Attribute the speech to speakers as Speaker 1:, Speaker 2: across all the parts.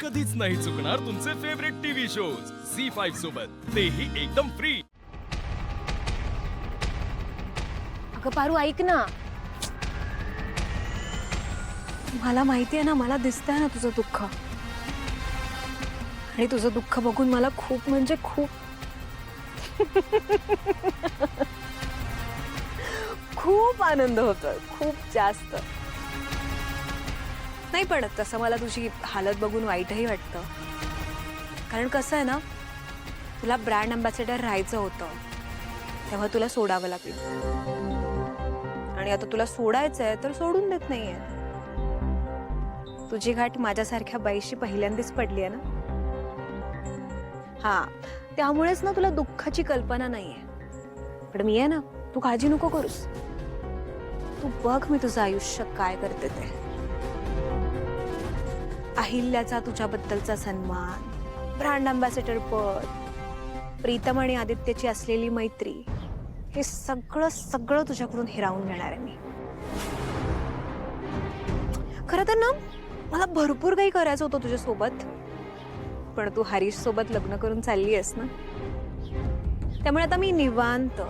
Speaker 1: कधीच नाही चुकणार तुमचे फेवरेट टीव्ही शोज झी5 सोबत, तेही एकदम फ्री।
Speaker 2: अगं पारू ऐक ना, मला माहिती आहे ना, मला दिसतंय ना तुझं दुःख, आणि तुझं दुःख बघून मला खूप म्हणजे खूप खूप आनंद होतोय, खूप जास्त। नाही पण तसं मला तुझी हालत बघून वाईटही वाटतं, कारण कसं आहे ना, तुला ब्रँड अँबॅसेडर राहायचं होतं तेव्हा तुला सोडावं लागलं, आणि आता तुला सोडायचंय तर सोडून देत नाहीये। तुझी गाठ माझ्यासारख्या बाईशी पहिल्यांदाच पडली आहे ना। हा, त्यामुळेच ना तुला दुःखाची कल्पना नाहीये, पण मी आहे ना, तू काळजी नको करूस। तू बघ मी तुझं आयुष्य काय करते ते। अहिल्याचा तुझ्याबद्दलचा सन्मान, ब्रँड अँबॅसेडर पद, प्रीतम आणि आदित्यची असलेली मैत्री, हे सगळं सगळं तुझ्याकडून हिरावून घेणार आहे मी। खरं तर ना मला भरपूर काही करायचं होतं तुझ्या सोबत, पण तू हरीश सोबत लग्न करून चालली आहेस ना, त्यामुळे आता मी निवांत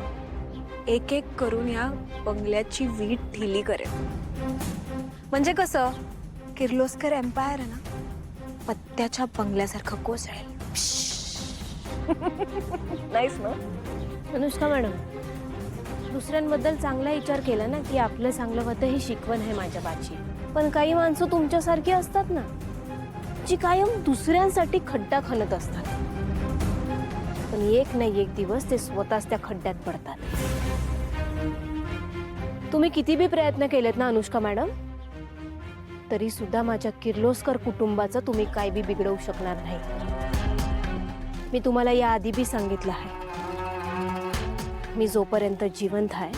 Speaker 2: एक एक करून या बंगल्याची वीट ढिली करेन। म्हणजे कसं, किर्लोस्कर एम्पायर आहे ना, पत्त्याच्या बंगल्यासारखं कोसळेल। नाहीस ना
Speaker 3: अनुष्का मॅडम, दुसऱ्यांबद्दल चांगला विचार केला ना की आपलं चांगलं होतं ही शिकवण आहे माझ्या बाची। पण काही माणसं तुमच्यासारखी असतात ना, जी कायम दुसऱ्यांसाठी खड्डा खणत असतात, पण एक नाही एक दिवस ते स्वतःच त्या खड्ड्यात पडतात। तुम्ही किती बी प्रयत्न केलेत ना अनुष्का मॅडम, तरी सुद्धा माझ्या किर्लोस्कर कुटुंबाचं तुम्ही काय बी बिघडवू शकणार नाही। मी तुम्हाला या आधी बी सांगितलं आहे, मी जोपर्यंत जिवंत आहे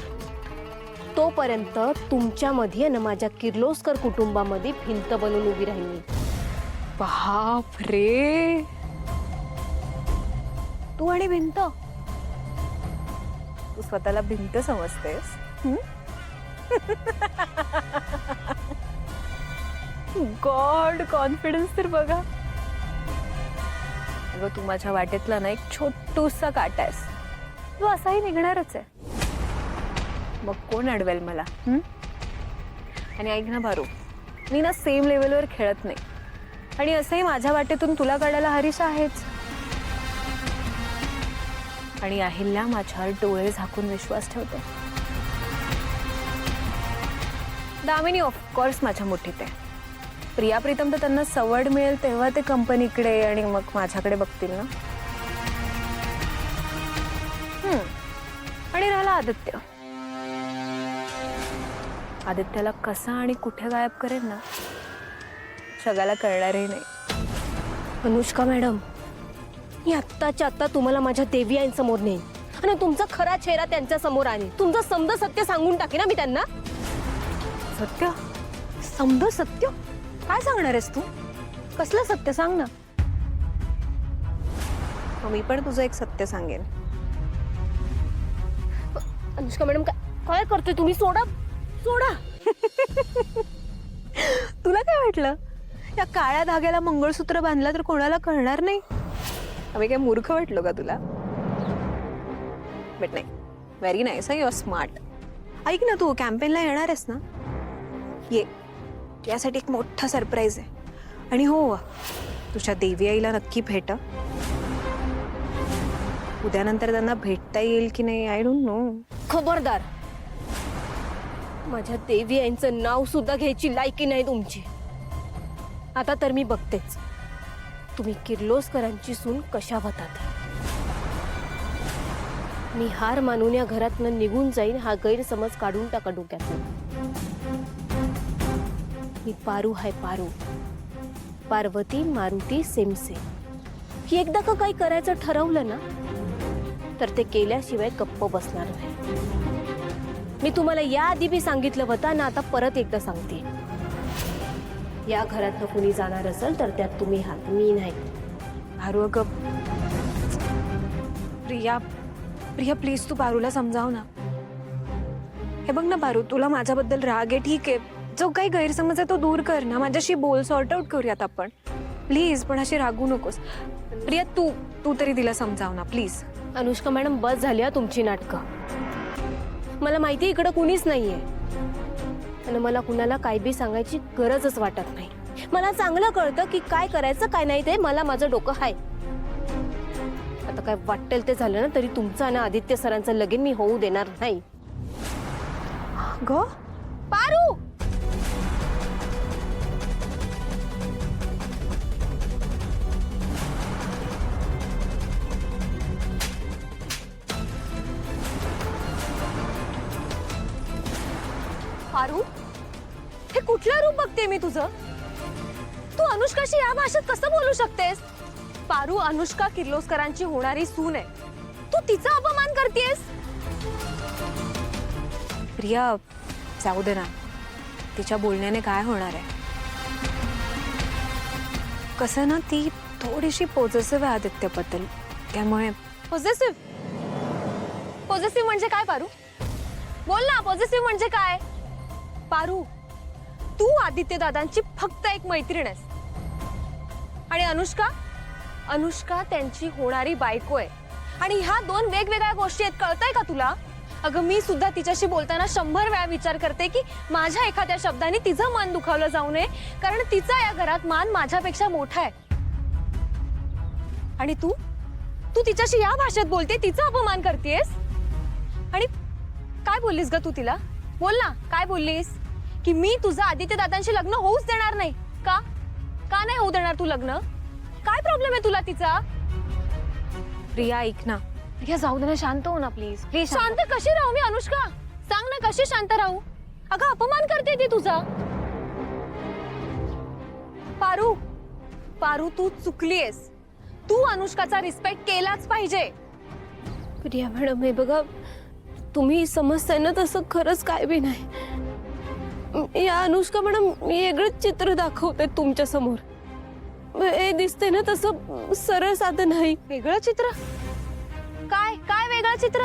Speaker 3: तोपर्यंत तुमच्यामध्ये ना माझ्या किर्लोस्कर कुटुंबामध्ये भिंत बनून उभी राहील।
Speaker 2: बाप रे, तू आणि भिंत, तू स्वतःला भिंत समजतेस? गॉड, कॉन्फिडन्स तर बघा। अगं तू माझ्या वाटेतला ना एक छोटूसा काटा आहेस, तू असाही निघणारच आहे, मग कोण अडवेल मला? आणि ऐक ना भारू, मी ना सेम लेवलवर खेळत नाही, आणि असंही माझ्या वाटेतून तुला काढायला हरीश आहेच, आणि अहिल्या माझ्यावर डोळे झाकून विश्वास ठेवते। दामिनी ऑफकोर्स माझ्या मुठीत आहे, प्रिया प्रीतम तर त्यांना सवड मिळेल तेव्हा ते कंपनीकडे आणि मग माझ्याकडे बघतील ना। आणि राहिला आदित्य, आदित्यला कसा आणि कुठे गायब करेल ना, जगाला कळणारही नाही।
Speaker 3: अनुष्का मॅडम, मी आत्ताच्या आत्ता तुम्हाला माझ्या देवी आईंसमोर नेईन आणि तुमचा खरा चेहरा त्यांच्या समोर आणीन। तुमचं समद सत्य सांगून टाकेन ना मी त्यांना।
Speaker 2: सत्य? समद सत्य? काय सांगणार आहेस तू? कसलं सत्य सांग ना। मी पण तुझं एक सत्य सांगेन।
Speaker 3: अनुष्का मॅडम, काय करतोय तुम्ही? सोडा सोडा।
Speaker 2: तुला काय वाटलं, या काळ्या धाग्याला मंगळसूत्र बांधलं तर कोणाला कळणार नाही? आम्ही काय मूर्ख वाटलो का तुला? बट नाही, very nice, you are smart. ऐक ना, तू कॅम्पेनला येणार आहेस ना, ये, यासाठी एक मोठा सरप्राईज आहे। आणि हो, तुझ्या देवी आईला नक्की भेट। उद्यानंतर त्यांना भेटता येईल की नाही आय डोंट नो।
Speaker 3: खबरदार, माझ्या देवी आईंचं नाव सुद्धा घ्यायची लायकी नाही तुमची। आता तर मी बघतेच तुम्ही किर्लोस्करांची सून कशा होतात। मी हार मानून या घरातनं निघून जाईन हा गैरसमज काढून टाका डोक्यातून। मी पारू आहे, पारू, पार्वती मारुती सेमसे। ही एकदा का काही करायचं ठरवलं ना, तर ते केल्याशिवाय गप्प बसणार नाही। मी तुम्हाला या आधी बी सांगितलं होतं ना, आता परत एकदा सांगते, या घरातनं कुणी जाणार असेल तर त्यात तुम्ही आहात, मी नाही।
Speaker 2: पारू, अगं प्रिया, प्रिया प्लीज तू पारूला समजाव ना। हे बघ ना पारू, तुला माझ्याबद्दल राग आहे, ठीक आहे, जो काही गैरसमज आहे तो दूर कर ना, माझ्याशी बोल, सॉर्ट आउट करूयात आपण। प्लीज, पण अशी रागू नकोस. प्रिया, तू तरी तिला समजाव ना प्लीज.
Speaker 3: अनुष्का मॅडम, बस झाली हा तुमची नाटकं. मला माहिती आहे इकडं कुणीच नाहीये आणि मला कुणाला काय बी सांगायची गरजच वाटत नाही. मला चांगलं कळतं की काय करायचं काय नाही ते. मला माझं डोकं आहे. आता काय वाटेल ते झालं ना तरी तुमचं आणि आदित्य सरांचं लगीन मी होऊ देणार नाही.
Speaker 2: ग
Speaker 3: पारू,
Speaker 2: पारू, हे कुठलं रूप बघते मी तुझं? तू अनुष्काशी या भाषेत कसं बोलू शकतेस? पारू, अनुष्का किर्लोस्करांची होणारी सून आहे. तू तिचा अपमान करतेस. प्रिया, जाऊ दे ना. तिच्या बोलण्याने काय होणार आहे? कसं ना, ती थोडीशी पॉझिटिव्ह आहे आदित्यबद्दल, त्यामुळे.
Speaker 3: पॉझिटिव्ह म्हणजे काय पारू? बोल ना, पॉझिटिव्ह म्हणजे काय?
Speaker 2: पारू, तू आदित्य दादांची फक्त एक मैत्रीण आहेस आणि अनुष्का त्यांची होणारी बायको आहे. आणि ह्या दोन वेगवेगळ्या गोष्टी आहेत, कळतंय का तुला? अगं, मी सुद्धा तिच्याशी बोलताना 100 वेळा विचार करते की माझ्या एखाद्या शब्दाने तिचं मन दुखावलं जाऊ नये, कारण तिचा या घरात मान माझ्यापेक्षा मोठा आहे. आणि तू तिच्याशी या भाषेत बोलते, तिचा अपमान करतेस. आणि काय बोललीस ग तू तिला? बोल ना, काय बोललीस? की मी तुझं आदित्य दादांशी लग्न होऊच देणार नाही. का नाही होऊ देणार तू लग्न? काय प्रॉब्लेम आहे तुला तिचा? प्रिया, ऐक ना.
Speaker 3: प्रिया, जाऊ दे ना, शांत हो ना प्लीज.
Speaker 2: शांत कशी राहू मी अनुष्का? सांग ना, कशी शांत राहू? अगं, अपमान करते ती तुझा. पारू, तू चुकलीयस. तू अनुष्काचा रिस्पेक्ट केलाच पाहिजे.
Speaker 3: प्रिया मॅडम, हे बघा, तुम्ही समजताय ना तसं खरंच काय बी नाही. या अनुष्का मॅडम वेगळंच चित्र दाखवते तुमच्या समोर. हे दिसते ना तसं सरळ साधं नाही.
Speaker 2: वेगळं चित्र? काय वेगळं चित्र?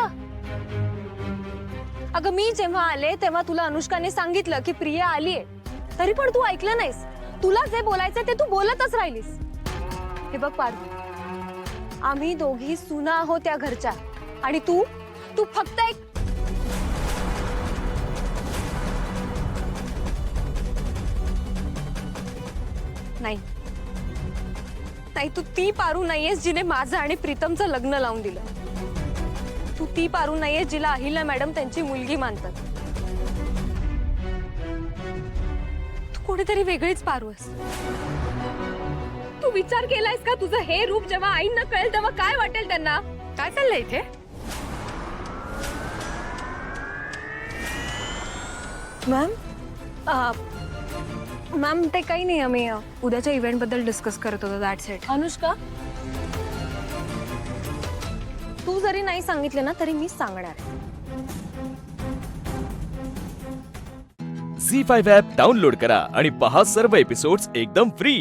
Speaker 2: अगं, मी जेव्हा आले तेव्हा तुला अनुष्काने सांगितलं की प्रिया आलीये, तरी पण तू ऐकलं नाहीस. तुला जे बोलायचं ते तू बोलतच राहिलीस. हे बघ पारू, आम्ही दोघी सुना आहोत त्या घरच्या, आणि तू फक्त एक. नाही, तू ती पारू नाहीयेस जिने माझं आणि प्रीतमचं लग्न लावून दिलं. तू ती पारू नाहीयेस जिला अहिल्या मॅडम त्यांची मुलगी मानतात. तू कोणीतरी वेगळीच पारू आहेस. तू विचार केलायस का तुझं हे रूप जेव्हा आईंना कळेल तेव्हा काय वाटेल त्यांना? काय चाललंय इथे? मॅम, ते काही नाही, आम्ही उद्याच्या इव्हेंट बद्दल डिस्कस करत होतो. That's it.
Speaker 3: अनुष्का,
Speaker 2: तू जरी नाही सांगितलं ना तरी मी सांगणार.
Speaker 1: झी5 ॲप डाउनलोड करा आणि पहा सर्व एपिसोड्स एकदम फ्री.